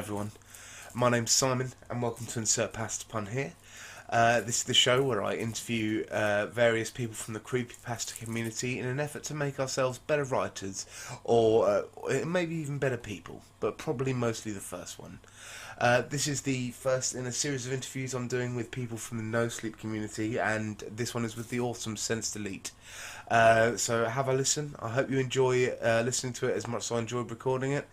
everyone, my name's Simon and welcome to Insert Past Upon Here. This is the show where I interview various people from the creepypasta community in an effort to make ourselves better writers or maybe even better people, but probably mostly the first one. This is the first in a series of interviews I'm doing with people from the no sleep community, and this one is with the awesome Sense Delete. So have a listen. I hope you enjoy listening to it as much as I enjoyed recording it.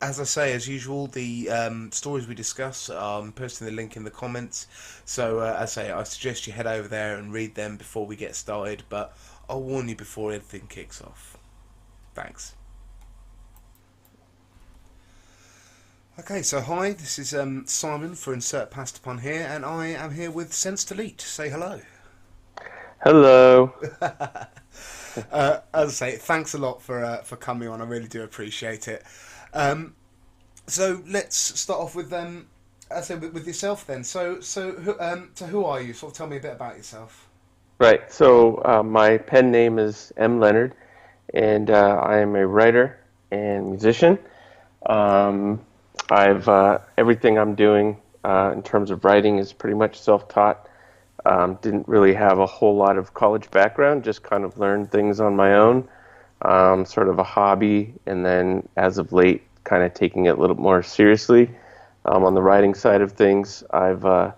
As I say, as usual, the stories we discuss, I'm posting the link in the comments. So, as I say, I suggest you head over there and read them before we get started, but I'll warn you before anything kicks off. Thanks. Okay, so hi, this is Simon for Insert Past Upon Here, and I am here with Sense Delete. Say hello. Hello. As I say, thanks a lot for coming on. I really do appreciate it. So let's start off with with yourself then. So who are you? Sort of tell me a bit about yourself. Right. So my pen name is Leonard, and I am a writer and musician. I've everything I'm doing in terms of writing is pretty much self-taught. Didn't really have a whole lot of college background, just kind of learned things on my own, sort of a hobby, and then as of late, kind of taking it a little more seriously. On the writing side of things, I've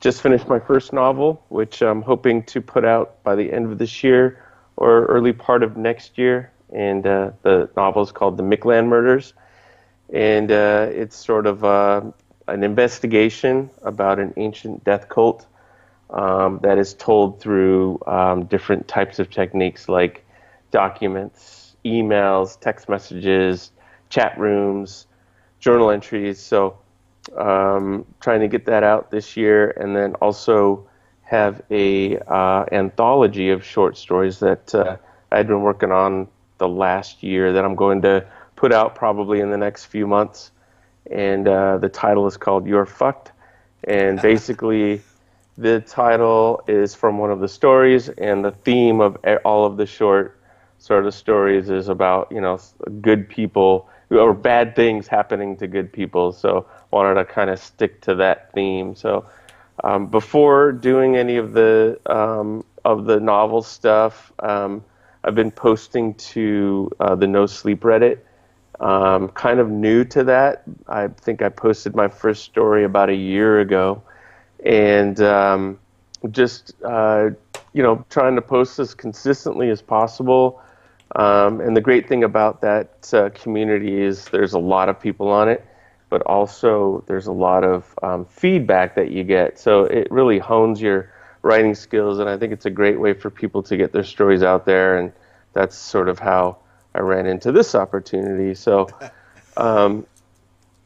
just finished my first novel, which I'm hoping to put out by the end of this year or early part of next year, and the novel is called The Mickland Murders, and it's sort of an investigation about an ancient death cult that is told through different types of techniques like documents, emails, text messages, chat rooms, journal entries. So trying to get that out this year, and then also have a anthology of short stories that I'd been working on the last year that I'm going to put out probably in the next few months. And the title is called You're Fucked. And basically the title is from one of the stories, and the theme of all of the short sort of stories is about, good people or bad things happening to good people. So wanted to kind of stick to that theme. So before doing any of the novel stuff, I've been posting to the No Sleep Reddit. Kind of new to that. I think I posted my first story about a year ago, and just trying to post as consistently as possible. And the great thing about that community is there's a lot of people on it, but also there's a lot of feedback that you get. So it really hones your writing skills, and I think it's a great way for people to get their stories out there, and that's sort of how I ran into this opportunity. So,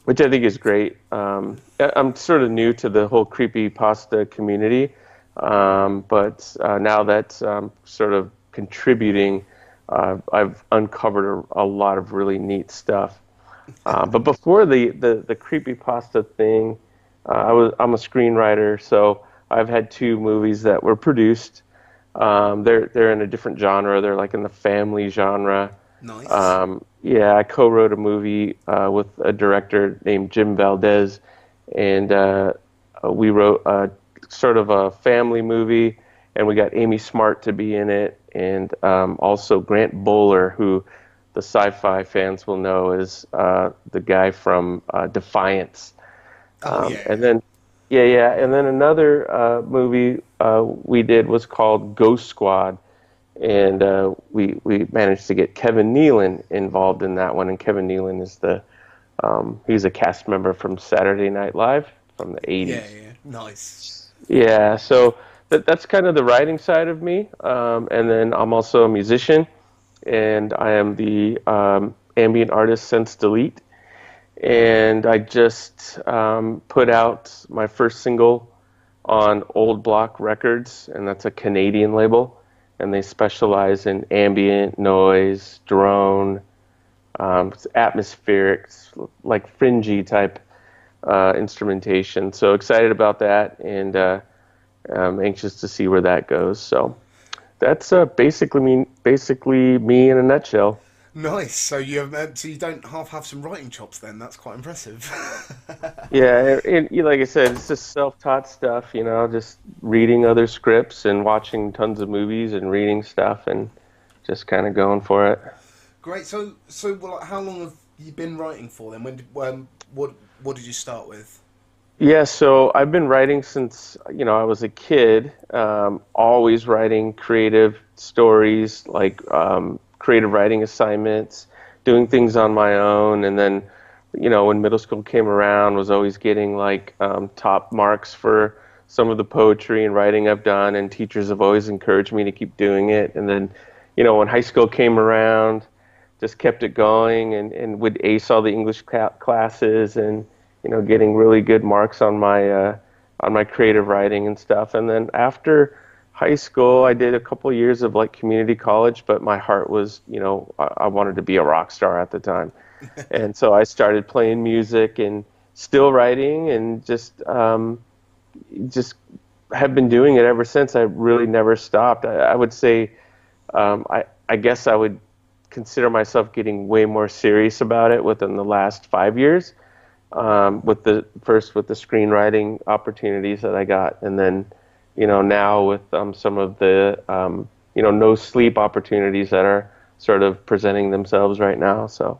which I think is great. I'm sort of new to the whole creepypasta community, but now that I'm sort of contributing, I've uncovered a lot of really neat stuff. But before the creepypasta thing, I'm a screenwriter, so I've had 2 movies that were produced. They're in a different genre. They're like in the family genre. Nice. Yeah, I co-wrote a movie with a director named Jim Valdez, and we wrote sort of a family movie, and we got Amy Smart to be in it, and also Grant Bowler, who the sci-fi fans will know is the guy from Defiance. Oh yeah. And then, and then another movie we did was called Ghost Squad. And we managed to get Kevin Nealon involved in that one. And Kevin Nealon is he's a cast member from Saturday Night Live from the 80s. Yeah. Nice. Yeah, so that's kind of the writing side of me. And then I'm also a musician, and I am the ambient artist Sense Delete. And I just put out my first single on Old Block Records, and that's a Canadian label. And they specialize in ambient noise, drone, atmospheric, like fringy type instrumentation. So excited about that, and I'm anxious to see where that goes. So that's basically me in a nutshell. Nice. So you don't half have some writing chops then. That's quite impressive. Yeah, like I said, it's just self-taught stuff, just reading other scripts and watching tons of movies and reading stuff and just kind of going for it. Great. Well, like, how long have you been writing for then? What did you start with? Yeah, so I've been writing since, I was a kid, always writing creative stories, like creative writing assignments, doing things on my own. And then, when middle school came around, was always getting like top marks for some of the poetry and writing I've done, and teachers have always encouraged me to keep doing it. And then, when high school came around, just kept it going and would ace all the English classes and getting really good marks on my creative writing and stuff. And then after high school, I did a couple years of like community college, but my heart was, I wanted to be a rock star at the time. And so I started playing music and still writing and just have been doing it ever since. I really never stopped. I would say, I guess I would consider myself getting way more serious about it within the last 5 years. With the screenwriting opportunities that I got, and then now with some of the no sleep opportunities that are sort of presenting themselves right now. So.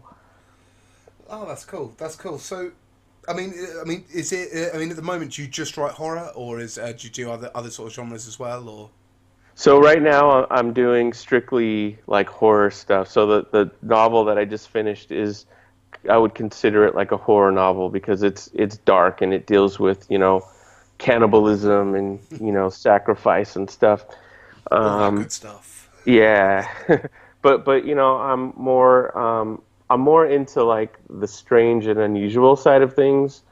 Oh, that's cool. That's cool. So, is it? At the moment, do you just write horror, or do you do other sort of genres as well, or? So right now I'm doing strictly like horror stuff. So the novel that I just finished is, I would consider it like a horror novel because it's dark and it deals with, cannibalism and, sacrifice and stuff. All that Um, good stuff. yeah. But I'm more into like the strange and unusual side of things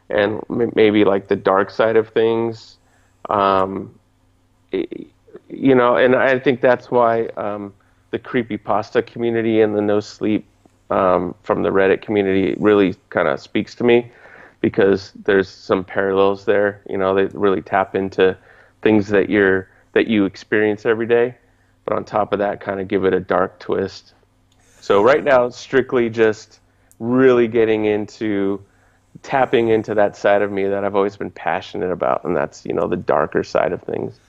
and maybe like the dark side of things. Um, and I think that's why the creepypasta community and the no sleep from the Reddit community really kind of speaks to me because there's some parallels there. They really tap into things that you experience every day, but on top of that, kind of give it a dark twist. So right now, it's strictly just really getting into tapping into that side of me that I've always been passionate about, and that's the darker side of things.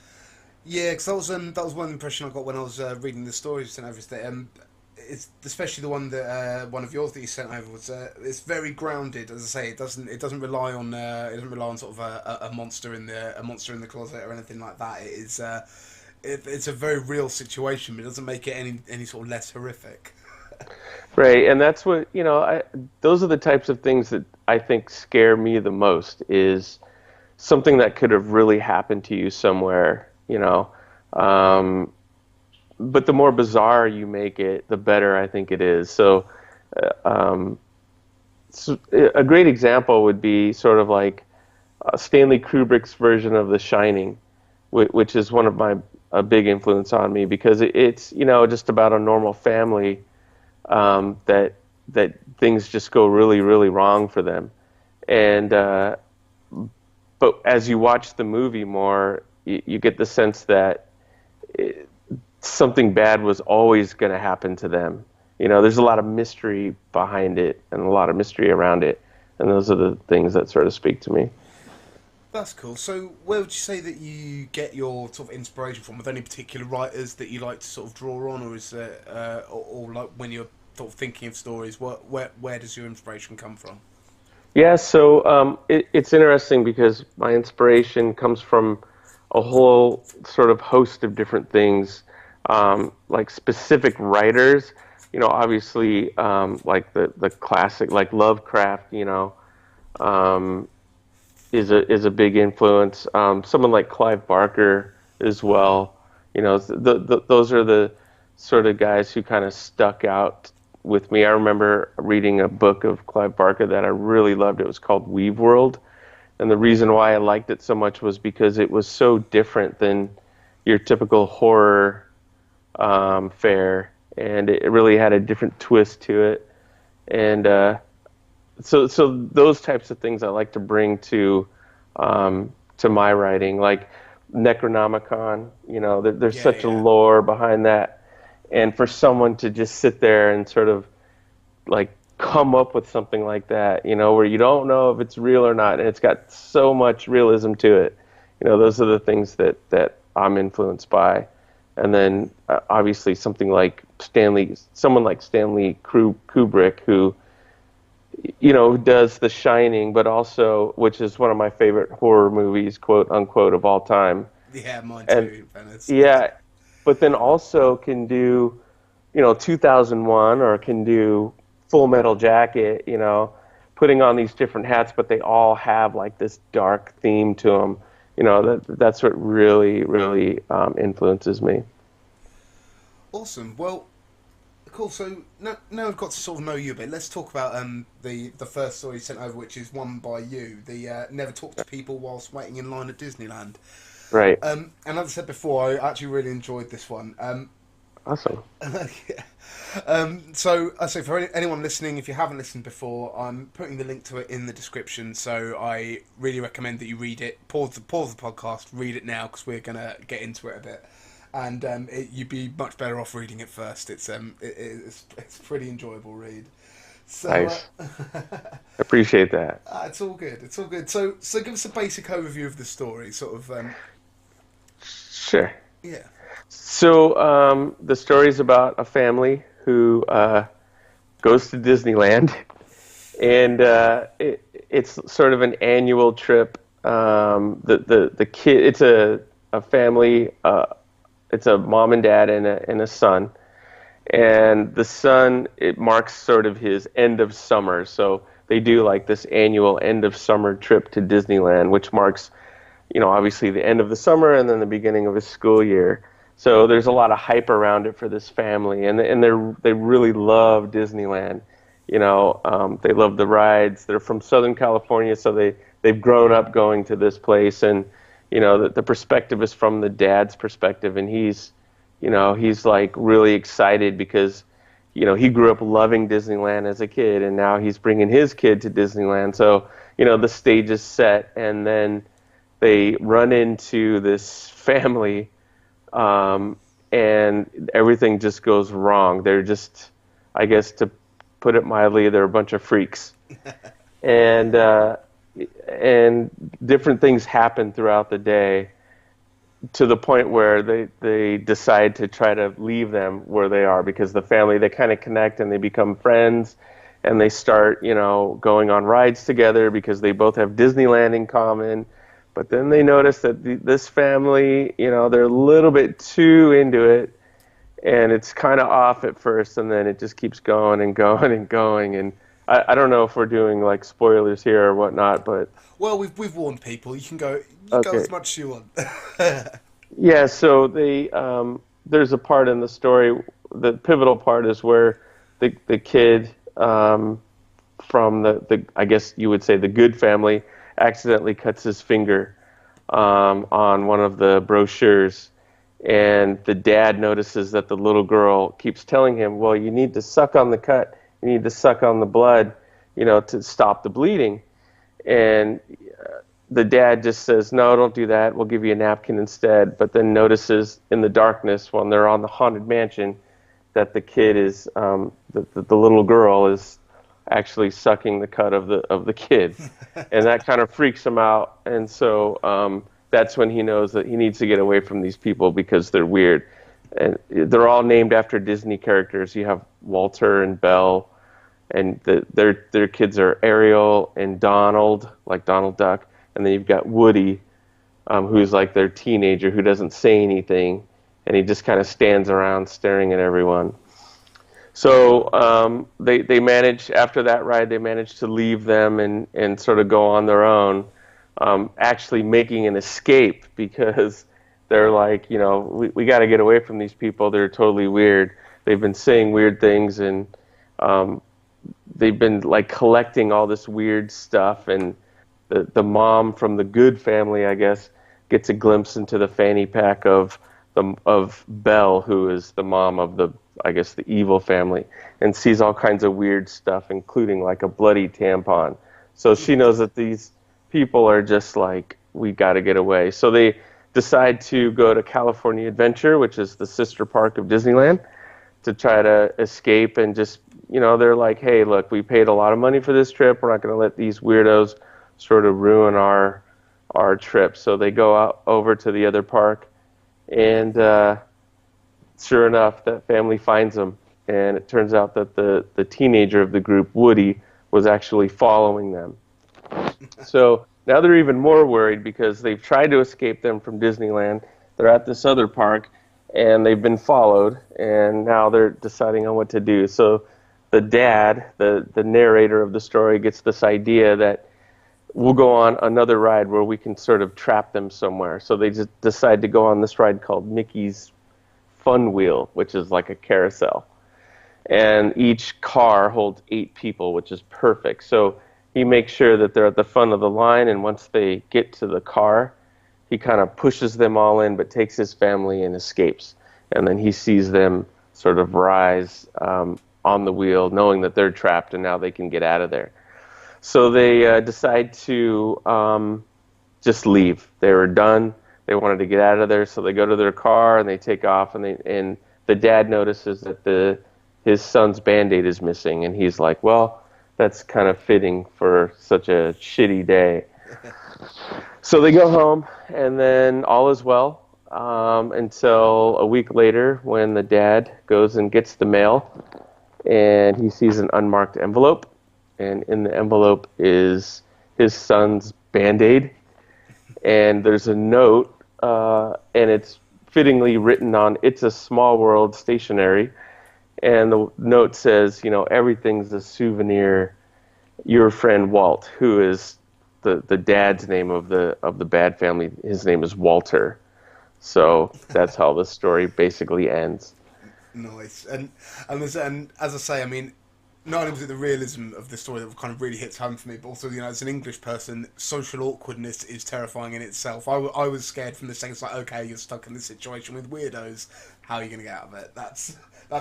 Yeah, because that was one impression I got when I was reading the stories and everything. It's especially the one that one of yours that you sent over was it's very grounded. As I say, it doesn't rely on sort of a monster in the closet or anything like that. It's a very real situation, but it doesn't make it any sort of less horrific. Right, and that's what, those are the types of things that I think scare me the most is something that could have really happened to you somewhere, Um, but the more bizarre you make it, the better I think it is. Uh, um, so a great example would be sort of like Stanley Kubrick's version of The Shining, which is one of my a big influence on me because it's just about a normal family that things just go really really wrong for them, and but as you watch the movie more, you get the sense that something bad was always going to happen to them. There's a lot of mystery behind it and a lot of mystery around it, and those are the things that sort of speak to me. That's cool. So, where would you say that you get your sort of inspiration from? Are there any particular writers that you like to sort of draw on, or is there, or like when you're sort of thinking of stories, where does your inspiration come from? Yeah, so it's interesting because my inspiration comes from a whole sort of host of different things, like specific writers. Obviously, like the classic, like Lovecraft. Um, is a big influence. Someone like Clive Barker as well. Those are the sort of guys who kind of stuck out with me. I remember reading a book of Clive Barker that I really loved. It was called Weave World, and the reason why I liked it so much was because it was so different than your typical horror fare, and it really had a different twist to it. And so those types of things I like to bring to my writing, like Necronomicon. There's Yeah, such a yeah. lore behind that, And for someone to just sit there and sort of like come up with something like that, where you don't know if it's real or not, and it's got so much realism to it. Those are the things that I'm influenced by. And then obviously someone like Stanley Kubrick, who does The Shining, but also, which is one of my favorite horror movies, quote unquote, of all time. Yeah, mine And too, Venice. yeah, but then also can do 2001, or can do Full Metal Jacket, putting on these different hats, but they all have like this dark theme to them. That's what really, really influences me. Awesome. Well, cool. So now we've got to sort of know you a bit. Let's talk about the first story you sent over, which is one by you. The never talk to people whilst waiting in line at Disneyland. Right. And as I said before, I actually really enjoyed this one. Awesome. Yeah. So I say for anyone listening, if you haven't listened before, I'm putting the link to it in the description. So I really recommend that you read it. Pause the podcast, read it now, because we're gonna get into it a bit. And you'd be much better off reading it first. It's a pretty enjoyable read. So, nice. Appreciate that. It's all good. It's all good. So give us a basic overview of the story, sort of. Sure. Yeah. So the story is about a family who goes to Disneyland, and it's sort of an annual trip. The kid, it's a family. It's a mom and dad and a son, and the son, it marks sort of his end of summer. So they do like this annual end of summer trip to Disneyland, which marks, obviously the end of the summer and then the beginning of his school year. So there's a lot of hype around it for this family, and they really love Disneyland. They love the rides. They're from Southern California, so they've grown up going to this place, and the perspective is from the dad's perspective, and he's like really excited because he grew up loving Disneyland as a kid, and now he's bringing his kid to Disneyland. So the stage is set, and then they run into this family. And everything just goes wrong. They're just, I guess to put it mildly, they're a bunch of freaks. And different things happen throughout the day to the point where they decide to try to leave them where they are, because the family, they kind of connect and they become friends, and they start, going on rides together because they both have Disneyland in common. But then they notice that this family, they're a little bit too into it, and it's kind of off at first, and then it just keeps going and going and going. And I don't know if we're doing like spoilers here or whatnot, but well, we've warned people. You can go go as much as you want. Yeah. So there's a part in the story. The pivotal part is where the kid from the I guess you would say the good family accidentally cuts his finger on one of the brochures, and the dad notices that the little girl keeps telling him, well, you need to suck on the cut, you need to suck on the blood, to stop the bleeding. And the dad just says, no, don't do that, we'll give you a napkin instead. But then notices in the darkness when they're on the haunted mansion that the kid is the little girl is actually sucking the cut of the kid, and that kind of freaks him out. And so that's when he knows that he needs to get away from these people because they're weird. And they're all named after Disney characters. You have Walter and Belle, and their kids are Ariel and Donald, like Donald Duck, and then you've got Woody, who's like their teenager who doesn't say anything, and he just kind of stands around staring at everyone. So they manage, after that ride, they manage to leave them and sort of go on their own, actually making an escape because they're like, we got to get away from these people. They're totally weird. They've been saying weird things, and they've been like collecting all this weird stuff. And the mom from the good family, I guess, gets a glimpse into the fanny pack of Belle, who is the mom of the evil family, and sees all kinds of weird stuff, including like a bloody tampon. So she knows that these people are just like, we got to get away. So they decide to go to California Adventure, which is the sister park of Disneyland, to try to escape and just, they're like, hey, look, we paid a lot of money for this trip. We're not going to let these weirdos sort of ruin our trip. So they go out over to the other park, and sure enough, that family finds them, and it turns out that the teenager of the group, Woody, was actually following them. So now they're even more worried because they've tried to escape them from Disneyland. They're at this other park, and they've been followed, and now they're deciding on what to do. So the dad, the narrator of the story, gets this idea that we'll go on another ride where we can sort of trap them somewhere. So they just decide to go on this ride called Mickey's Fun Wheel, which is like a carousel. And each car holds 8 people, which is perfect. So he makes sure that they're at the front of the line, and once they get to the car, he kind of pushes them all in, but takes his family and escapes. And then he sees them sort of rise on the wheel, knowing that they're trapped and now they can get out of there. So they decide to just leave. They were done. They wanted to get out of there, so they go to their car and they take off. And the dad notices that his son's Band-Aid is missing, and he's like, well, that's kind of fitting for such a shitty day. So they go home, and then all is well until a week later when the dad goes and gets the mail, and he sees an unmarked envelope, and in the envelope is his son's Band-Aid, and there's a note, and it's fittingly written on It's a Small World stationery, and the note says, everything's a souvenir. Your friend Walt, who is the dad's name of the Bad family, his name is Walter. So that's how the story basically ends. Nice. And as I say, I mean, not only was it the realism of the story that kind of really hits home for me, but also, as an English person, social awkwardness is terrifying in itself. I was scared from the second. It's like, okay, you're stuck in this situation with weirdos. How are you going to get out of it? That's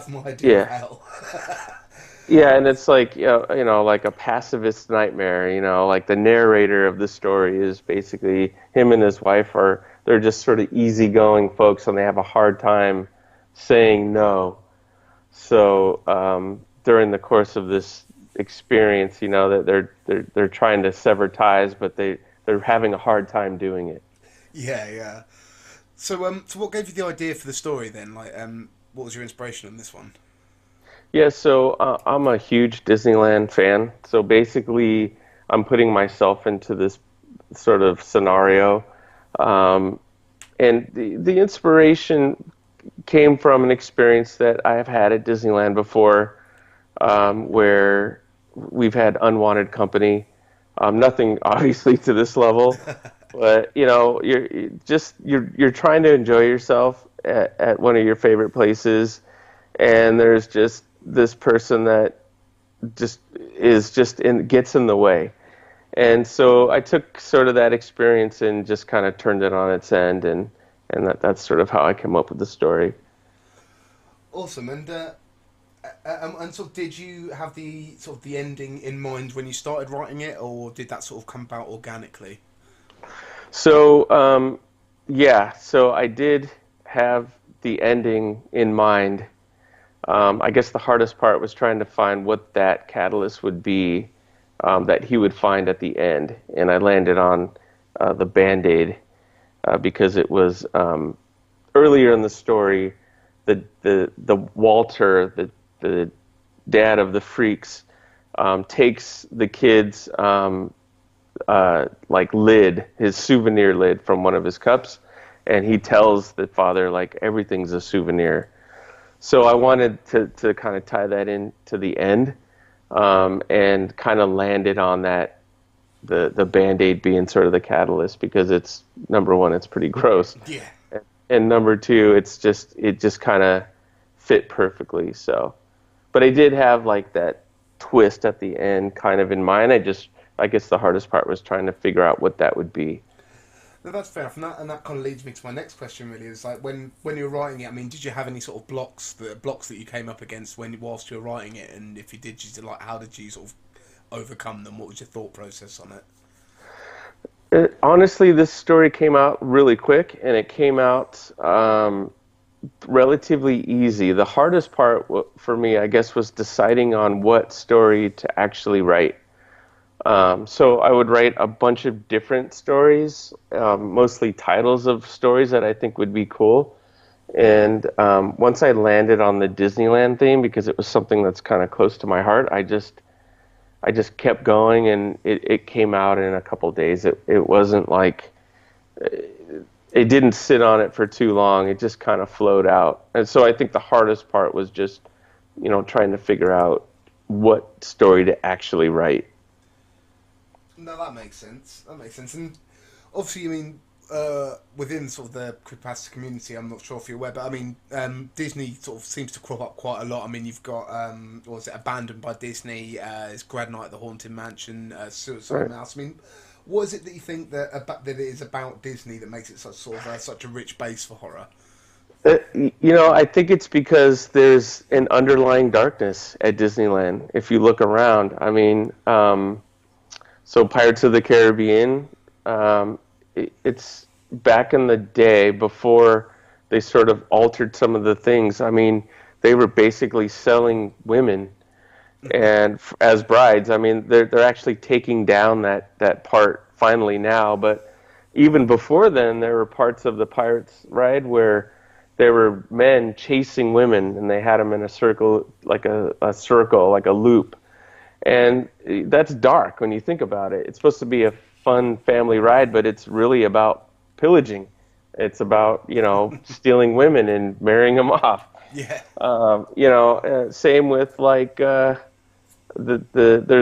my idea of hell. Yeah, and it's like, like a pacifist nightmare, like the narrator of the story is basically him and his wife they're just sort of easygoing folks, and they have a hard time saying no. So during the course of this experience, that they're trying to sever ties, but they're having a hard time doing it. Yeah. So what gave you the idea for the story then? Like, what was your inspiration on this one? Yeah, so I'm a huge Disneyland fan. So basically, I'm putting myself into this sort of scenario. And the inspiration came from an experience that I have had at Disneyland before, where we've had unwanted company. Nothing obviously to this level, but you're trying to enjoy yourself at one of your favorite places, and there's just this person that gets in the way. And so I took sort of that experience and just kind of turned it on its end, and that's sort of how I came up with the story. Awesome. And so did you have the ending in mind when you started writing it, or did that sort of come about organically? So so I did have the ending in mind. I guess the hardest part was trying to find what that catalyst would be that he would find at the end. And I landed on the Band-Aid because it was earlier in the story, the Walter, the dad of the freaks, takes the kid's lid, his souvenir lid from one of his cups, and he tells the father, like, everything's a souvenir. So I wanted to kind of tie that in to the end, and kind of landed on that, the Band-Aid being sort of the catalyst, because it's, number one, it's pretty gross. Yeah. And number two, it just kind of fit perfectly. So, but I did have like that twist at the end kind of in mind. I guess the hardest part was trying to figure out what that would be. No, that's fair enough, and that kind of leads me to my next question. Really, is like when you were writing it. I mean, did you have any sort of blocks that you came up against whilst you were writing it? And if you did, how did you sort of overcome them? What was your thought process on it? Honestly, this story came out really quick, and it came out relatively easy. The hardest part for me, I guess, was deciding on what story to actually write. So I would write a bunch of different stories, mostly titles of stories that I think would be cool. And once I landed on the Disneyland theme, because it was something that's kind of close to my heart, I just kept going, and it came out in a couple days. It wasn't like it didn't sit on it for too long. It just kind of flowed out. And so I think the hardest part was just, trying to figure out what story to actually write. No, that makes sense. That makes sense. And obviously, I mean, within sort of the creepypasta community, I'm not sure if you're aware, but I mean, Disney sort of seems to crop up quite a lot. I mean, you've got, what was it, Abandoned by Disney, it's Grad Night at the Haunted Mansion, Suicide Right. Mouse. I mean, what is it that you think that it is about Disney that makes it such a rich base for horror? I think it's because there's an underlying darkness at Disneyland. If you look around, I mean, so Pirates of the Caribbean, it's back in the day before they sort of altered some of the things. I mean, they were basically selling women and as brides. I mean, they're actually taking down that part finally now, but even before then, there were parts of the Pirates ride where there were men chasing women, and they had them in a circle, like a circle, like a loop. And that's dark when you think about it. It's supposed to be a fun family ride, but it's really about pillaging. It's about, stealing women and marrying them off. Yeah. Same with like there's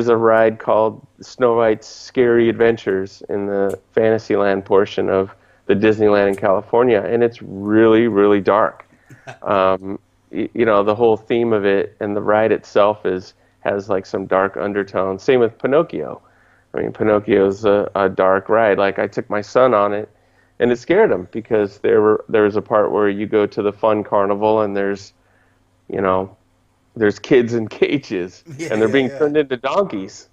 a ride called Snow White's Scary Adventures in the Fantasyland portion of the Disneyland in California, and it's really, really dark. The whole theme of it and the ride itself has like some dark undertones. Same with Pinocchio. I mean, Pinocchio's a dark ride. Like I took my son on it, and it scared him because there was a part where you go to the fun carnival and you know, there's kids in cages Yeah, and they're yeah, being yeah. turned into donkeys.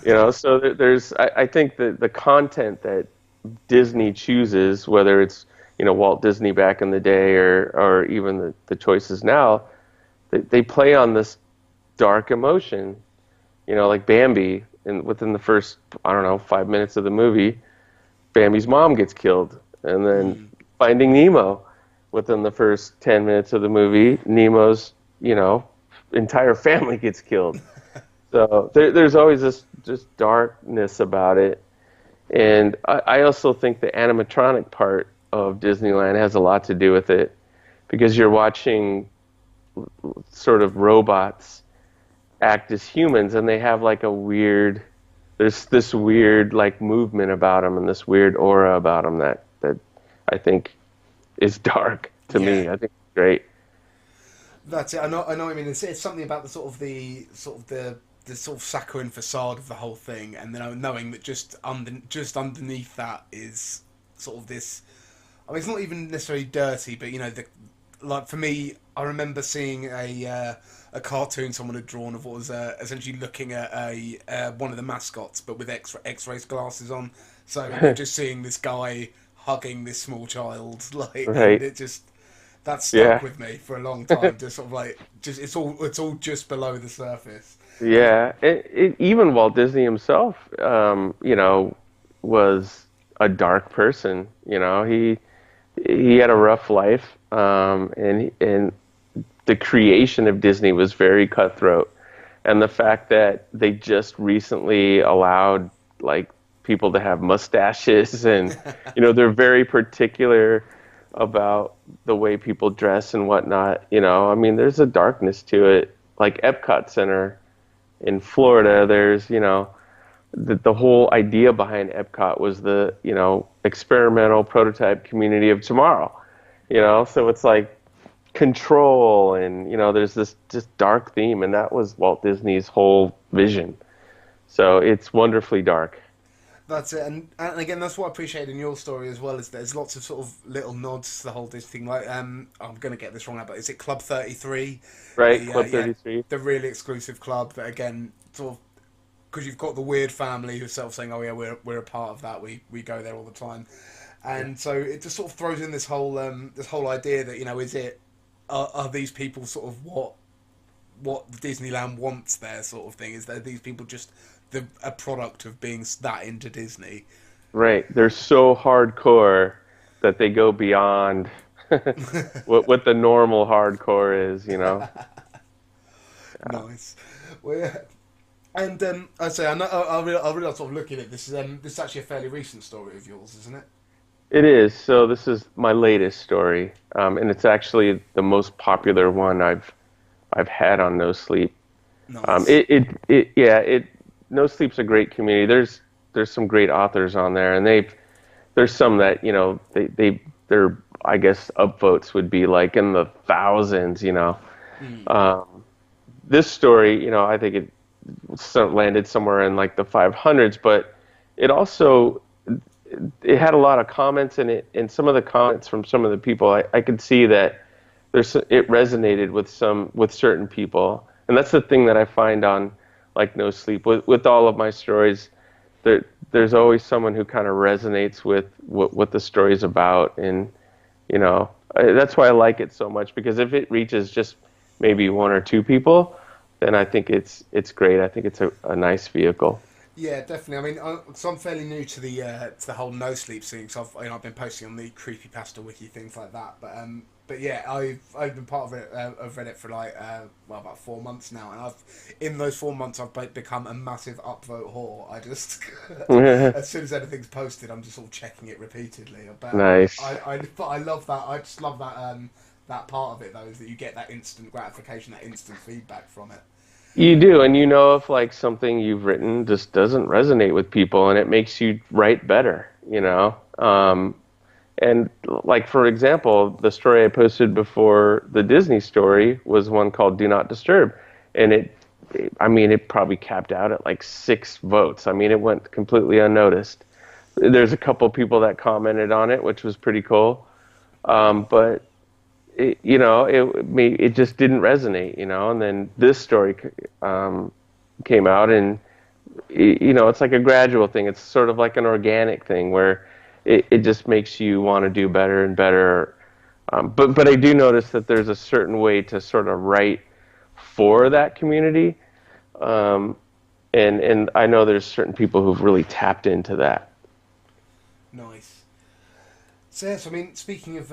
So there's I think that the content that Disney chooses, whether it's Walt Disney back in the day or even the choices now, they play on this dark emotion. Like Bambi, and within the first, I don't know, 5 minutes of the movie, Bambi's mom gets killed, and then Finding Nemo, within the first 10 minutes of the movie, Nemo's entire family gets killed. So there's always this just darkness about it. And I also think the animatronic part of Disneyland has a lot to do with it because you're watching sort of robots act as humans, and they have like there's this weird like movement about them and this weird aura about them that I think is dark to Yeah. me. I think it's great. That's it. I know. I know. I mean, it's something about the sort of saccharine facade of the whole thing, and then knowing that just underneath that is sort of this. I mean, it's not even necessarily dirty, but like for me, I remember seeing a cartoon someone had drawn of what was essentially looking at a one of the mascots, but with X-ray glasses on. So you're just seeing this guy hugging this small child, like, and Right. it just that stuck Yeah. with me for a long time. Just sort of like, just it's all just below the surface. And Yeah. Even Walt Disney himself, was a dark person. He had a rough life, and the creation of Disney was very cutthroat. And the fact that they just recently allowed like people to have mustaches, and they're very particular about the way people dress and whatnot. I mean, there's a darkness to it. Like Epcot Center in Florida, there's the whole idea behind Epcot was the experimental prototype community of tomorrow. So it's like control, and there's this just dark theme, and that was Walt Disney's whole vision. So it's wonderfully dark. that's it. And again, that's what I appreciate in your story as well. Is there's lots of sort of little nods to the whole Disney thing. Like I'm gonna get this wrong now, but is it Club 33? Right, The Club yeah, 33. the really exclusive club that again sort of because you've got the weird family who's sort of saying, oh yeah, we're a part of that. We go there all the time. and so it just sort of throws in this whole idea that are these people sort of what Disneyland wants there sort of thing? Is that these people just a product of being that into Disney? Right. They're so hardcore that they go beyond what the normal hardcore is, you know. Nice. Well, yeah. And I say I really sort of looking at this. This is actually a fairly recent story of yours, isn't it? It is. So this is my latest story, and it's actually the most popular one I've had on No Sleep. Nice. Yeah, No Sleep's a great community. There's some great authors on there, and there's some that their I guess upvotes would be like in the thousands, you know. Mm. This story, I think it landed somewhere in like the 500s, but it also it had a lot of comments in it, and some of the comments from some of the people, I could see that it resonated with certain people, and that's the thing that I find on like No Sleep with all of my stories. There's always someone who kind of resonates with what the story's about, and that's why I like it so much, because if it reaches just maybe one or two people, then I think it's great. I think it's a nice vehicle. Yeah, definitely. I mean, so I'm fairly new to the whole No Sleep scene. So I've been posting on the creepypasta wiki, things like that. But yeah, I've been part of it. I've read it for like about 4 months now, and in those 4 months I've become a massive upvote whore. I just as soon as anything's posted, I'm just sort of checking it repeatedly. But Nice. but I love that. I just love that that part of it though, is that you get that instant gratification, that instant feedback from it. You do, and if like something you've written just doesn't resonate with people, and it makes you write better, And like for example, the story I posted before the Disney story was one called "Do Not Disturb," and it probably capped out at like 6 votes. I mean, it went completely unnoticed. There's a couple people that commented on it, which was pretty cool, but it just didn't resonate, and then this story came out, and it's like a gradual thing. It's sort of like an organic thing where it just makes you want to do better and better. But I do notice that there's a certain way to sort of write for that community, and I know there's certain people who've really tapped into that. Nice. So yes, I mean, speaking of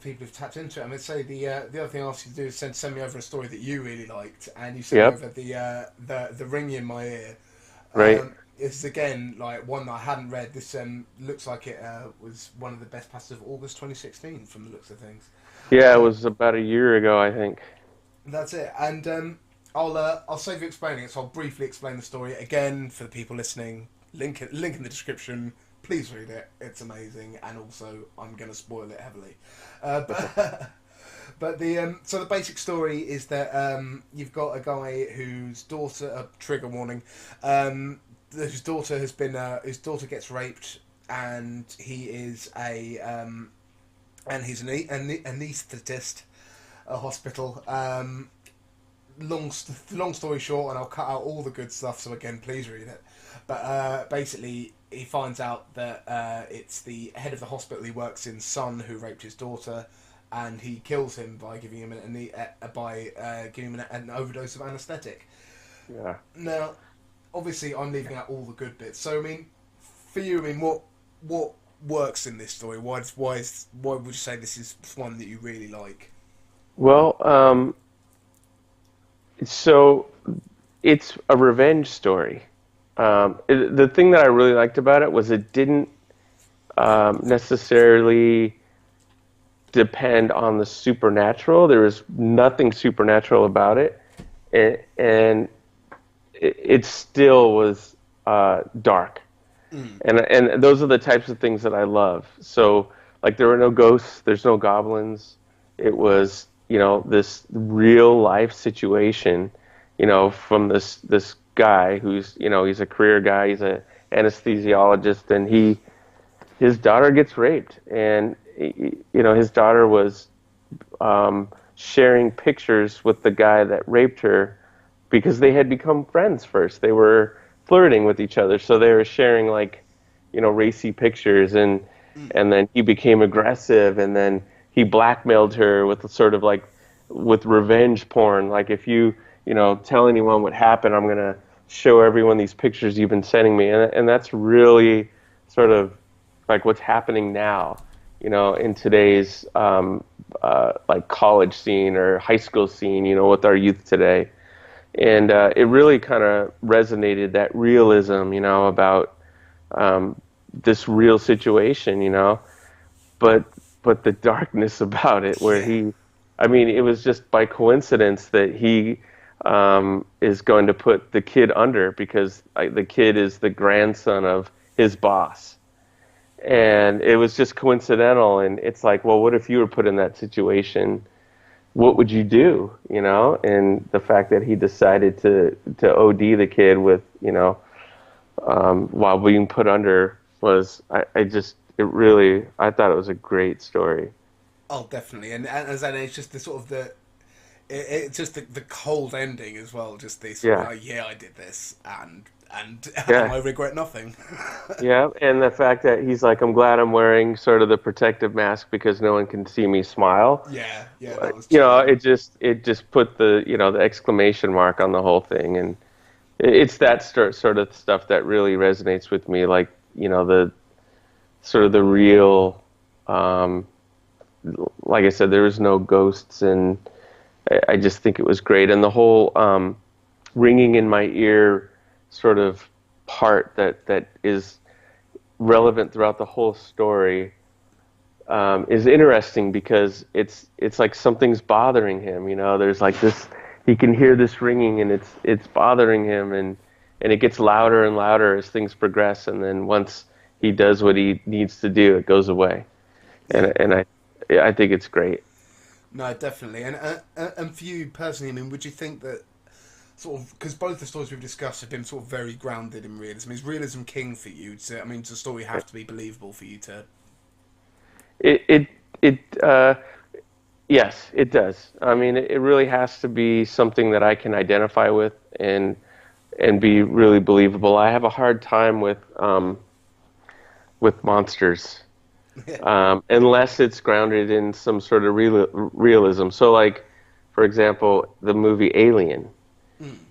people who've tapped into it, I mean, say the other thing I asked you to do is send me over a story that you really liked, and you sent Yep. over the ring in my ear. Right. This is again like one that I hadn't read. This looks like it was one of the best passages of August 2016 from the looks of things. Yeah, it Um, was about a year ago, I think. that's it, and I'll save you explaining it. So I'll briefly explain the story again for the people listening. Link in the description. Please read it. It's amazing, and also I'm going to spoil it heavily. But but so the basic story is that you've got a guy whose daughter, trigger warning, whose daughter his daughter gets raped, and he is and he's an anaesthetist at a hospital. Long story short, and I'll cut out all the good stuff. So again, please read it. But basically, he finds out that it's the head of the hospital he works in, son, who raped his daughter, and he kills him by giving him an overdose of anaesthetic. Yeah. Now, obviously, I'm leaving out all the good bits. So I mean, for you, I mean, what works in this story? Why would you say this is one that you really like? Well, so it's a revenge story. The thing that I really liked about it was it didn't necessarily depend on the supernatural. There was nothing supernatural about it, and it still was dark. Mm. And those are the types of things that I love. So like there were no ghosts, there's no goblins. It was this real life situation, from this guy who's he's a career guy, he's a anesthesiologist, and his daughter gets raped, and his daughter was sharing pictures with the guy that raped her because they had become friends first. They were flirting with each other, so they were sharing like racy pictures, and and then he became aggressive, and then he blackmailed her with sort of like with revenge porn. Like, if you know, tell anyone what happened, I'm gonna show everyone these pictures you've been sending me, and that's really sort of like what's happening now, you know, in today's like college scene or high school scene, you know, with our youth today. And it really kind of resonated, that realism, you know, about this real situation, you know, but the darkness about it, where Yeah. I mean, it was just by coincidence that he is going to put the kid under, because the kid is the grandson of his boss. And it was just coincidental. And it's like, well, what if you were put in that situation? What would you do? You know? And the fact that he decided to OD the kid with, you know, while being put under was, it really, I thought it was a great story. Oh, definitely. And as I say, it's just the sort of it's just the cold ending as well. Just the sort of Yeah. like, yeah, I did this, and Yeah. I regret nothing. Yeah, and the fact that he's like, I'm glad I'm wearing sort of the protective mask because no one can see me smile. Yeah, yeah, that was You know, chilling. it just put the, you know, the exclamation mark on the whole thing, and it's that sort of stuff that really resonates with me. Like, you know, the sort of the real, um, like I said, there was no ghosts, and I just think it was great, and the whole ringing in my ear sort of part that is relevant throughout the whole story is interesting, because it's like something's bothering him. You know, there's like this. He can hear this ringing, and it's bothering him, and it gets louder and louder as things progress. And then once he does what he needs to do, it goes away. Yeah. And I think it's great. No, definitely. And for you personally, I mean, would you think that sort of, because both the stories we've discussed have been sort of very grounded in realism? Is realism king for you? I mean, does the story have to be believable for you to? It it it yes, it does. I mean, it really has to be something that I can identify with, and be really believable. I have a hard time with monsters, unless it's grounded in some sort of realism. So, like, for example, the movie Alien.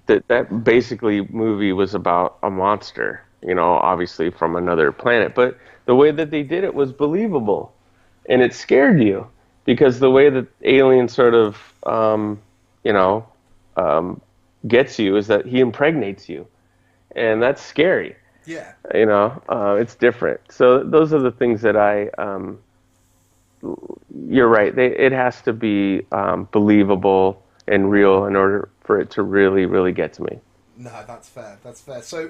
That basically movie was about a monster, you know, obviously from another planet. But the way that they did it was believable, and it scared you, because the way that Alien sort of, you know, gets you is that he impregnates you, and that's scary. Yeah. You know, it's different. So those are the things that you're right. It has to be believable and real in order for it to really, really get to me. No, that's fair. That's fair. So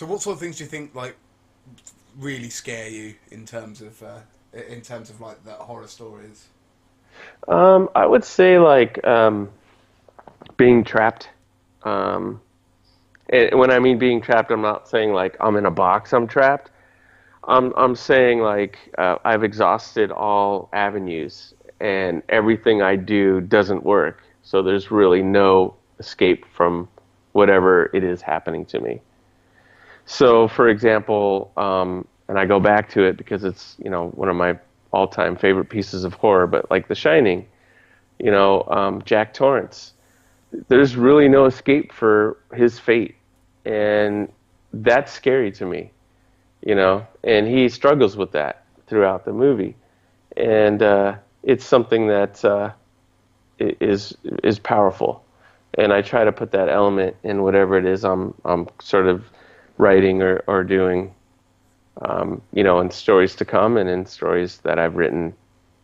what sort of things do you think like really scare you in terms of like the horror stories? I would say like being trapped. Um, and when I mean being trapped, I'm not saying like I'm in a box, I'm trapped. I'm saying like I've exhausted all avenues, and everything I do doesn't work. So there's really no escape from whatever it is happening to me. So, for example, and I go back to it because it's, you know, one of my all-time favorite pieces of horror, but like The Shining, you know, Jack Torrance, there's really no escape for his fate, and that's scary to me, you know, and he struggles with that throughout the movie, and it's something that is powerful, and I try to put that element in whatever it is I'm sort of writing or doing, you know, in stories to come and in stories that I've written.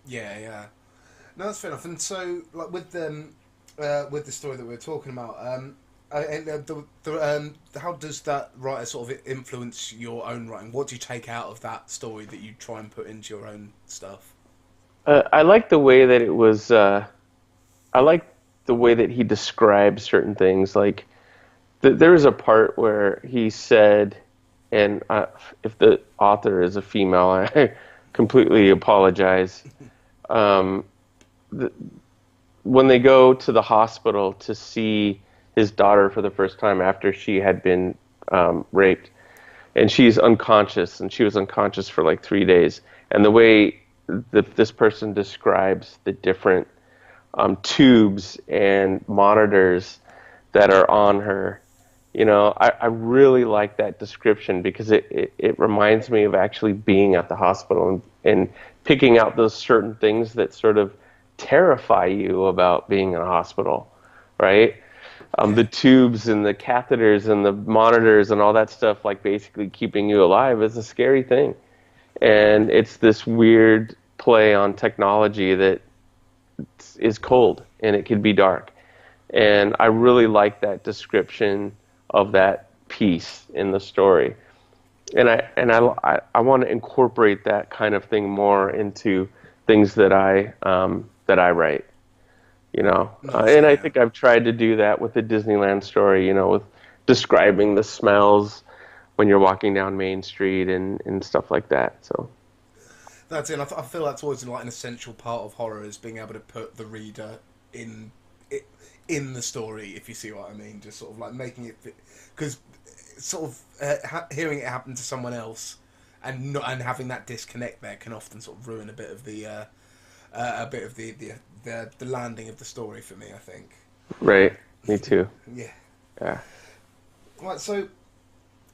Yeah, yeah. No, that's fair enough. And so, like with the story that we're talking about, how does that writer sort of influence your own writing? What do you take out of that story that you try and put into your own stuff? I like the way that it was. I like the way that he describes certain things. Like there was a part where he said, and if the author is a female, I completely apologize. Um, the, when they go to the hospital to see his daughter for the first time after she had been raped, and she's unconscious, and she was unconscious for like 3 days, And the way this person describes the different tubes and monitors that are on her, I really like that description because it reminds me of actually being at the hospital and picking out those certain things that sort of terrify you about being in a hospital, right? The tubes and the catheters and the monitors and all that stuff, like basically keeping you alive, is a scary thing. And it's this weird play on technology that is cold and it could be dark. And I really like that description of that piece in the story. And I want to incorporate that kind of thing more into things that I write. And I think I've tried to do that with the Disneyland story, with describing the smells when you're walking down Main Street and stuff like that. So that's it. I feel that's always like an essential part of horror, is being able to put the reader in the story, if you see what I mean. Just sort of like making it fit, because sort of hearing it happen to someone else and having that disconnect there can often sort of ruin a bit of the landing of the story for me, I think. Right. Me too. Yeah. Yeah. Right. So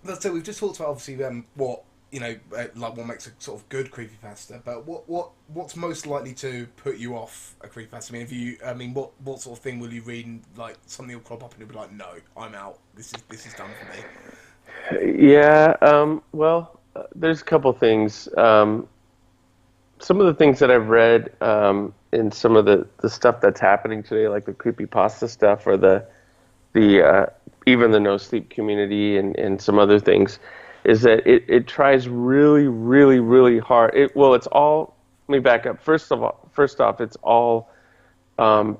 we've just talked about obviously what like what makes a sort of good creepypasta, but what's most likely to put you off a creepypasta? I mean, what sort of thing will you read and like something will crop up and you'll be like, no, I'm out. This is done for me. Yeah. Well, there's a couple things. Some of the things that I've read in some of the stuff that's happening today, like the creepypasta stuff or the even the no sleep community and some other things, is that it tries really, really, really hard. It's all. Let me back up. First off, it's all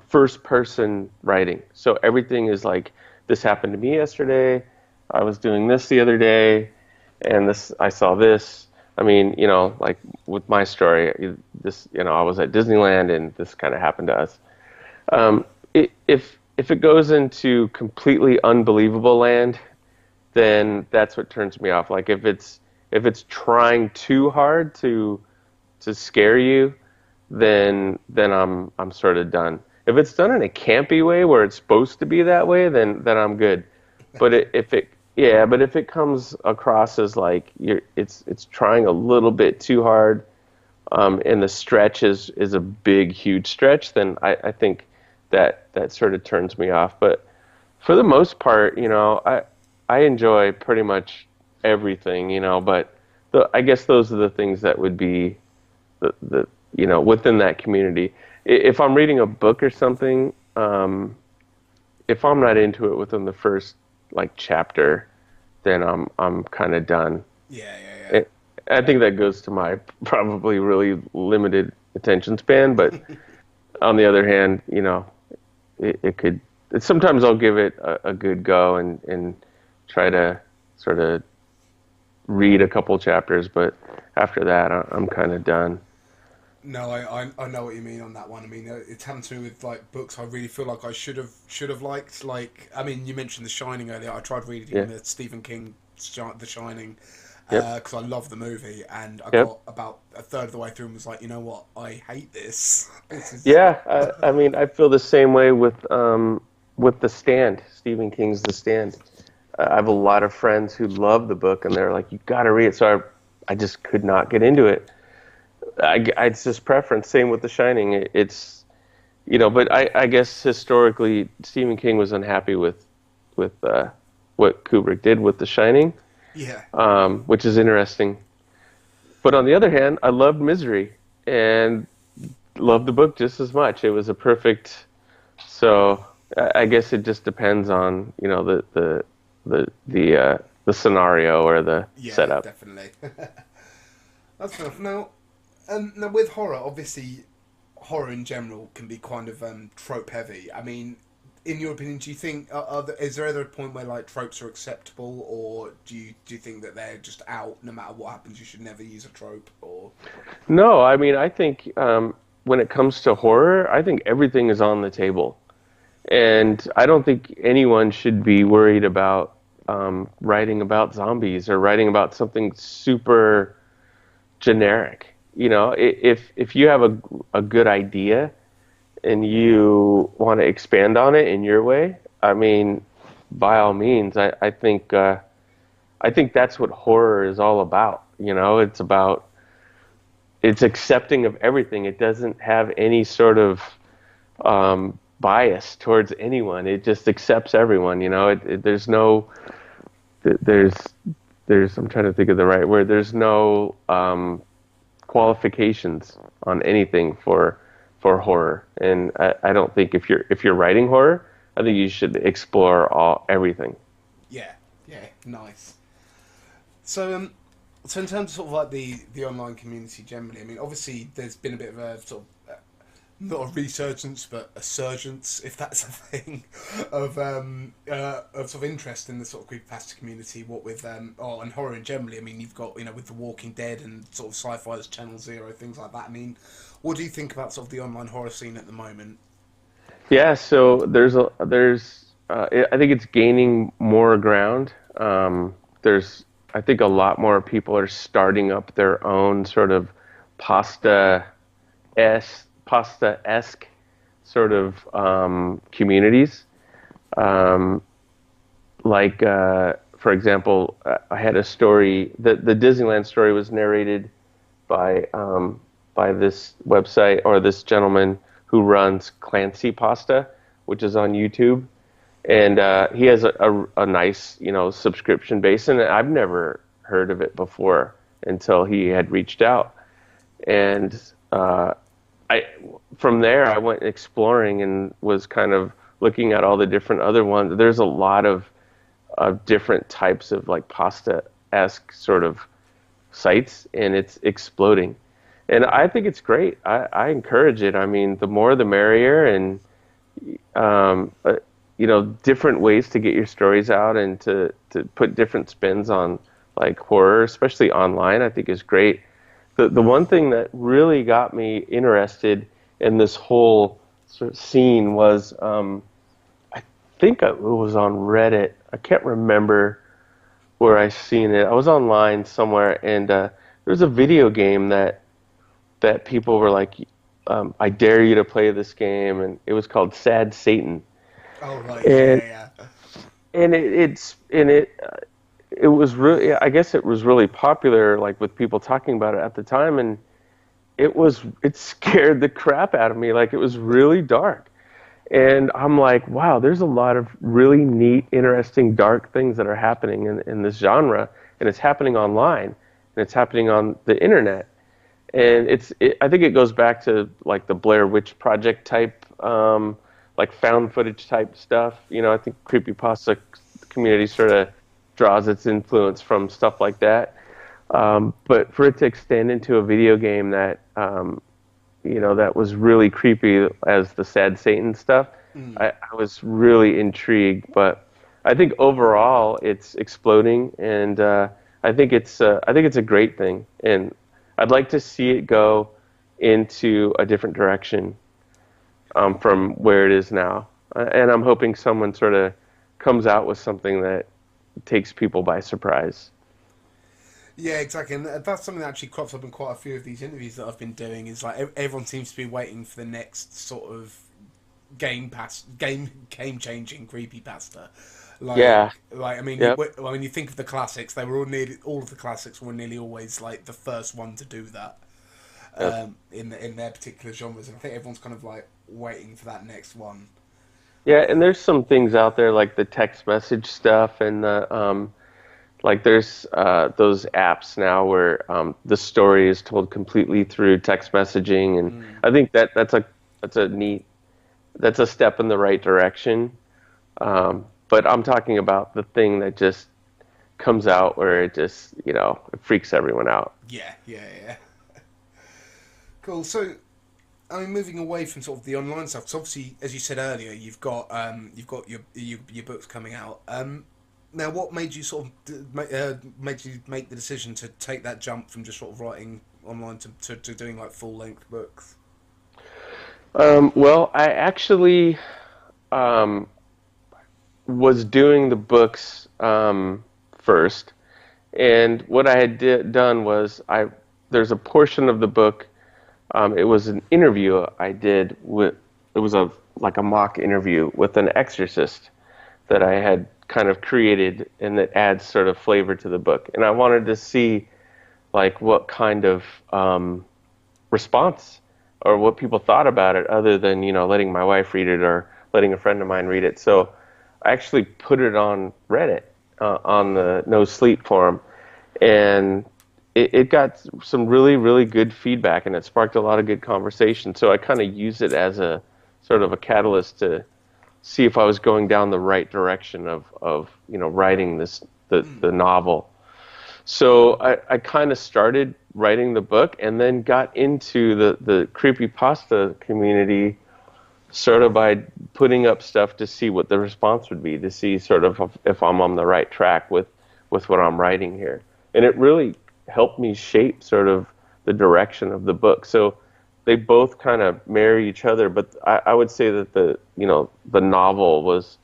first person writing. So everything is like, this happened to me yesterday. I was doing this the other day, and I saw this. I mean, like with my story, I was at Disneyland and this kind of happened to us. If it goes into completely unbelievable land, then that's what turns me off. Like if it's trying too hard to scare you, then I'm sort of done. If it's done in a campy way where it's supposed to be that way, then I'm good. But if it comes across as like it's trying a little bit too hard, and the stretch is a big, huge stretch, then I think that sort of turns me off. But for the most part, I enjoy pretty much everything, but I guess those are the things that would be the within that community. If I'm reading a book or something, if I'm not into it within the first like chapter, then I'm kind of done. Yeah. I think that goes to my probably really limited attention span, but on the other hand, it could. Sometimes I'll give it a good go and try to sort of read a couple chapters, but after that, I'm kind of done. No, I know what you mean on that one. I mean, it's happened to me with like books I really feel like I should have liked. Like, I mean, you mentioned The Shining earlier. I tried reading the Stephen King The Shining because I love the movie, and I got about a third of the way through and was like, you know what, I hate this. Yeah, I mean, I feel the same way with The Stand, Stephen King's The Stand. I have a lot of friends who love the book, and they're like, you got to read it. So I just could not get into it. It's just preference. Same with The Shining. It's, but I guess historically Stephen King was unhappy with what Kubrick did with The Shining. Yeah. Which is interesting. But on the other hand, I loved Misery and loved the book just as much. It was a perfect. So I guess it just depends on the scenario or the setup. Yeah, definitely. That's fair enough. Now, with horror, obviously, horror in general can be kind of trope heavy. I mean, in your opinion, do you think is there ever a point where like tropes are acceptable, or do you think that they're just out no matter what happens? You should never use a trope, or No, I mean, I think when it comes to horror, I think everything is on the table, and I don't think anyone should be worried about writing about zombies or writing about something super generic. if you have a good idea and you want to expand on it in your way, I mean, by all means, I think that's what horror is all about. It's accepting of everything. It doesn't have any sort of bias towards anyone. It just accepts everyone. There's no there's I'm trying to think of the right word. There's no qualifications on anything for horror, and I don't think if you're writing horror, I think you should explore everything. Yeah, yeah, nice. So, so in terms of sort of like the online community generally, I mean, obviously there's been a bit of a sort of not a resurgence, but a surgence, if that's a thing, of sort of interest in the sort of creepypasta community. What with and horror in generally. I mean, you've got with The Walking Dead and sort of sci-fi's Channel Zero, things like that. I mean, what do you think about sort of the online horror scene at the moment? Yeah, so I think it's gaining more ground. There's I think a lot more people are starting up their own sort of pasta-esque sort of communities. Um, for example, I had a story. The Disneyland story was narrated by this website or this gentleman who runs Clancy Pasta, which is on YouTube, and he has a nice subscription base, and I've never heard of it before until he had reached out, and I from there I went exploring and was kind of looking at all the different other ones. There's a lot of different types of like pasta-esque sort of sites, and it's exploding. And I think it's great. I encourage it. I mean, the more the merrier, and um, uh, different ways to get your stories out and to put different spins on like horror, especially online, I think is great. The one thing that really got me interested in this whole sort of scene was I think it was on Reddit. I can't remember where I seen it. I was online somewhere, and there was a video game that people were like, "I dare you to play this game," and it was called Sad Satan. Oh right, And yeah, yeah, it was really, I guess it was really popular, like with people talking about it at the time, and it scared the crap out of me. Like it was really dark, and I'm like, wow, there's a lot of really neat, interesting, dark things that are happening in this genre, and it's happening online, and it's happening on the internet. And I think it goes back to like the Blair Witch Project type, like found footage type stuff. I think creepypasta community sort of draws its influence from stuff like that. But for it to extend into a video game that was really creepy as the Sad Satan stuff, I was really intrigued. But I think overall it's exploding, and I think it's a great thing, and I'd like to see it go into a different direction from where it is now. And I'm hoping someone sort of comes out with something that takes people by surprise. yeah, exactly. And that's something that actually crops up in quite a few of these interviews that I've been doing. Is like everyone seems to be waiting for the next sort of game changing creepy pasta. Yeah. Like I mean, Yep. when you think of the classics, they were all of the classics were nearly always like the first one to do that Yep. in their particular genres, and I think everyone's kind of like waiting for that next one. Yeah, and there's some things out there like the text message stuff, and like there's those apps now where the story is told completely through text messaging, and I think that's a neat that's a step in the right direction. But I'm talking about the thing that just comes out where it just it freaks everyone out. Yeah, yeah, yeah. Cool. So, I mean, moving away from sort of the online stuff, because obviously, as you said earlier, you've got your books coming out. Now, what made you sort of made you make the decision to take that jump from just sort of writing online to doing like full length books? Well, I actually um, was doing the books first, and what I had done was there's a portion of the book. It was an interview I did with. It was like a mock interview with an exorcist that I had kind of created, and that adds sort of flavor to the book. And I wanted to see like what kind of response or what people thought about it, other than letting my wife read it or letting a friend of mine read it. So I actually put it on Reddit, on the No Sleep forum, and it got some really, really good feedback, and it sparked a lot of good conversation. So I kind of use it as a sort of a catalyst to see if I was going down the right direction of writing the novel. So I kind of started writing the book, and then got into the creepypasta community sort of by putting up stuff to see what the response would be, to see sort of if I'm on the right track with what I'm writing here. And it really helped me shape sort of the direction of the book. So they both kind of marry each other, but I would say that the novel was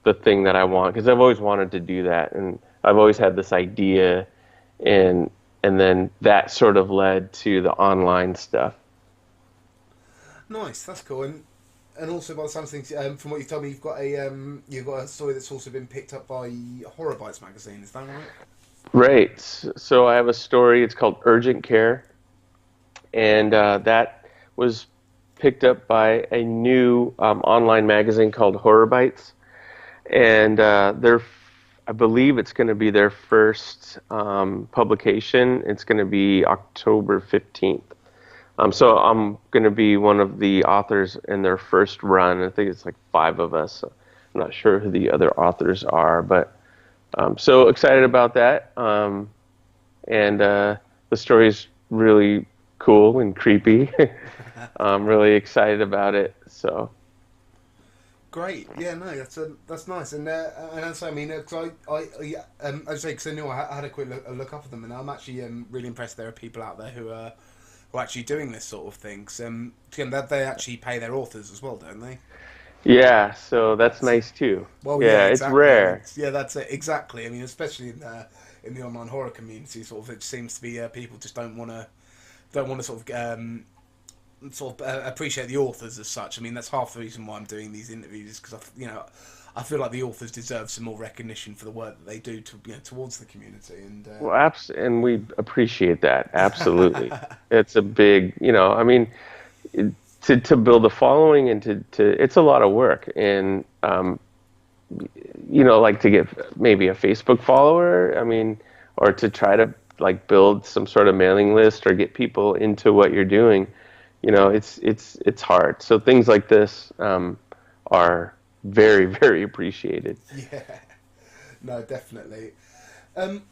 the thing that I want, because I've always wanted to do that, and I've always had this idea, and then that sort of led to the online stuff. Nice, that's cool. And also, by the sounds of things, from what you've told me, you've got a story that's also been picked up by Horror Bites magazine. Is that right? Right. So I have a story. It's called Urgent Care, and that was picked up by a new online magazine called Horror Bites, and I believe it's going to be their first publication. It's going to be October 15th. So I'm going to be one of the authors in their first run. I think it's like 5 of us. So I'm not sure who the other authors are, but so excited about that. And the story is really cool and creepy. I'm really excited about it. So Great, yeah, no, that's nice, and as I mean, because I say, because I knew I had a quick look up at them, and I'm actually really impressed. There are people out there who are actually doing this sort of thing. So, that they actually pay their authors as well, don't they? yeah, so that's nice too. Well, yeah, Yeah, it's exactly. I mean, rare. yeah, that's it exactly. I mean, especially in the online horror community, sort of, it seems to be people just don't want to sort of appreciate the authors as such. I mean, that's half the reason why I'm doing these interviews, because I feel like the authors deserve some more recognition for the work that they do towards the community. And Well, and we appreciate that. Absolutely. It's a big, I mean, to build a following, and it's a lot of work. And, like to get maybe a Facebook follower, I mean, or to try to like build some sort of mailing list or get people into what you're doing, it's hard. So things like this are very, very appreciated. yeah, no, definitely. Um,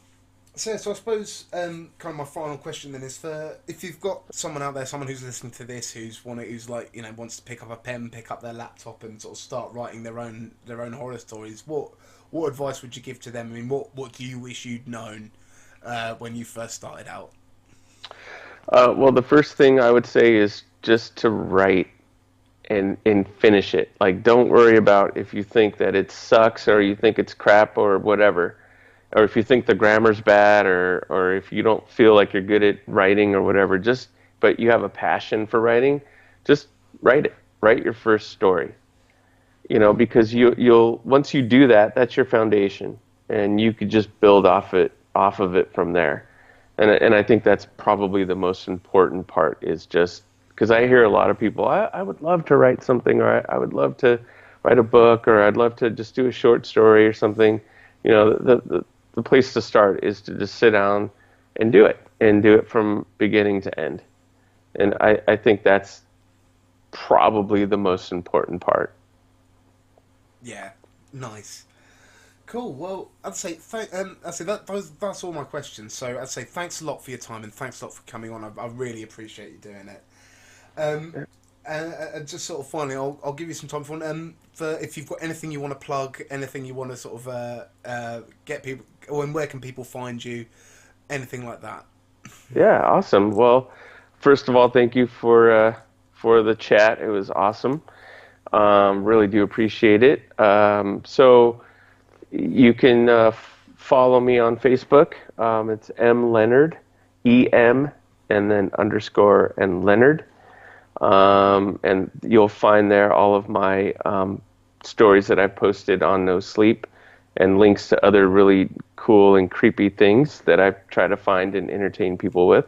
so I suppose kind of my final question then is, for if you've got someone out there, someone who's listening to this, who's like wants to pick up a pen, pick up their laptop, and sort of start writing their own horror stories. What advice would you give to them? I mean, what do you wish you'd known when you first started out? Well, the first thing I would say is just to write and finish it. Like, don't worry about if you think that it sucks or you think it's crap or whatever, or if you think the grammar's bad, or if you don't feel like you're good at writing or whatever. But you have a passion for writing, just write it. Write your first story. Because you'll once you do that, that's your foundation, and you could just build off of it from there. And I think that's probably the most important part, is just because I hear a lot of people, I would love to write something, or I would love to write a book, or I'd love to just do a short story or something. The place to start is to just sit down and do it from beginning to end. And I think that's probably the most important part. Yeah, nice. Cool. Well, I'd say that's all my questions. So I'd say thanks a lot for your time, and thanks a lot for coming on. I really appreciate you doing it. And just sort of finally, I'll give you some time for if you've got anything you want to plug, anything you want to sort of get people, or where can people find you, anything like that. Yeah, awesome. Well, first of all, thank you for the chat. It was awesome. Really do appreciate it. So you can follow me on Facebook. It's M Leonard, EM and then underscore and Leonard. And you'll find there all of my stories that I posted on No Sleep and links to other really cool and creepy things that I try to find and entertain people with.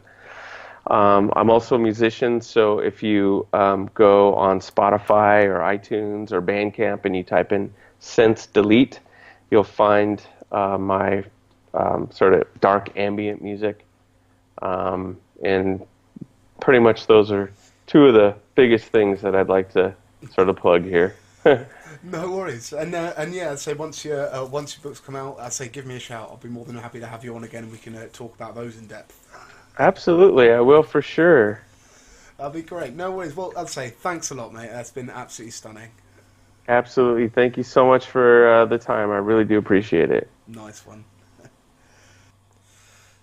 I'm also a musician, so if you go on Spotify or iTunes or Bandcamp and you type in Sense Delete, you'll find my sort of dark ambient music. And pretty much those are two of the biggest things that I'd like to sort of plug here. No worries, and yeah, I'd say once your books come out, I'd say give me a shout. I'll be more than happy to have you on again, and we can talk about those in depth. Absolutely, I will for sure. That'd be great. No worries. Well, I'd say thanks a lot, mate. That's been absolutely stunning. Absolutely. Thank you so much for the time. I really do appreciate it. Nice one.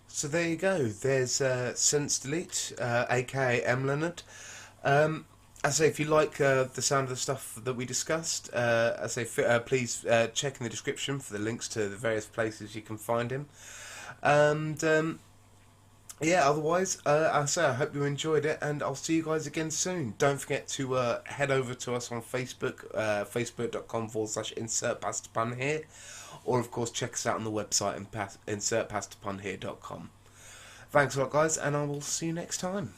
So there you go. There's Sense Delete, aka M Leonard. I say if you like the sound of the stuff that we discussed, I say please check in the description for the links to the various places you can find him. And yeah, otherwise, I say I hope you enjoyed it, and I'll see you guys again soon. Don't forget to head over to us on Facebook, facebook.com/insertpastapunhere, or of course check us out on the website, insertpastapunhere.com. Thanks a lot, guys, and I will see you next time.